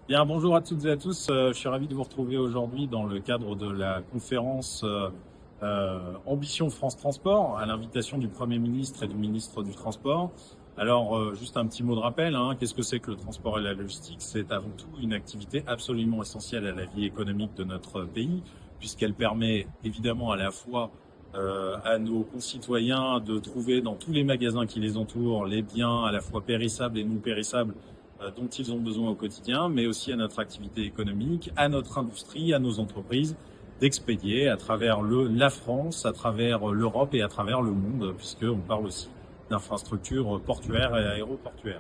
Bien, bonjour à toutes et à tous. Je suis ravi de vous retrouver aujourd'hui dans le cadre de la conférence Ambition France Transport, à l'invitation du Premier ministre et du ministre du Transport. Alors, juste un petit mot de rappel, hein, qu'est-ce que c'est que le transport et la logistique? C'est avant tout une activité absolument essentielle à la vie économique de notre pays, puisqu'elle permet évidemment à la fois à nos concitoyens de trouver dans tous les magasins qui les entourent les biens à la fois périssables et non périssables dont ils ont besoin au quotidien, mais aussi à notre activité économique, à notre industrie, à nos entreprises, d'expédier à travers la France, à travers l'Europe et à travers le monde, puisqu'on parle aussi d'infrastructures portuaires et aéroportuaires.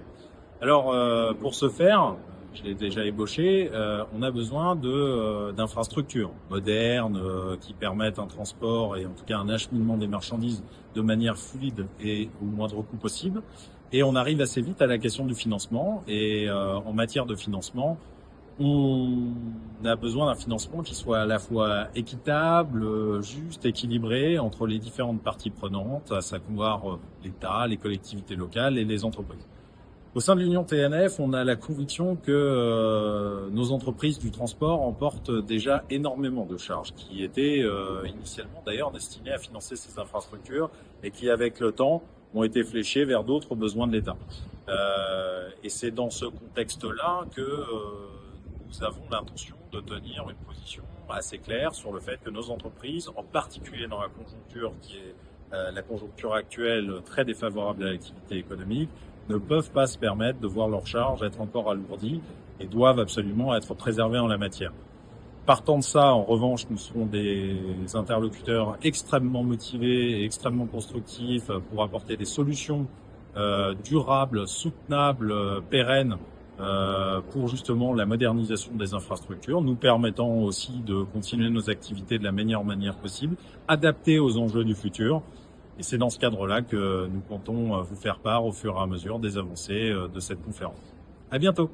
Alors, pour ce faire, je l'ai déjà ébauché, on a besoin d'infrastructures modernes qui permettent un transport et en tout cas un acheminement des marchandises de manière fluide et au moindre coût possible. Et on arrive assez vite à la question du financement. Et en matière de financement, on a besoin d'un financement qui soit à la fois équitable, juste, équilibré entre les différentes parties prenantes, à savoir l'État, les collectivités locales et les entreprises. Au sein de l'Union TNF, on a la conviction que nos entreprises du transport emportent déjà énormément de charges qui étaient initialement d'ailleurs destinées à financer ces infrastructures et qui, avec le temps, ont été fléchées vers d'autres besoins de l'État. Et c'est dans ce contexte-là que nous avons l'intention de tenir une position assez claire sur le fait que nos entreprises, en particulier dans la conjoncture qui est la conjoncture actuelle très défavorable à l'activité économique, ne peuvent pas se permettre de voir leurs charges être encore alourdies et doivent absolument être préservées en la matière. Partant de ça, en revanche, nous serons des interlocuteurs extrêmement motivés et extrêmement constructifs pour apporter des solutions durables, soutenables, pérennes pour justement la modernisation des infrastructures, nous permettant aussi de continuer nos activités de la meilleure manière possible, adaptées aux enjeux du futur. Et c'est dans ce cadre-là que nous comptons vous faire part au fur et à mesure des avancées de cette conférence. À bientôt.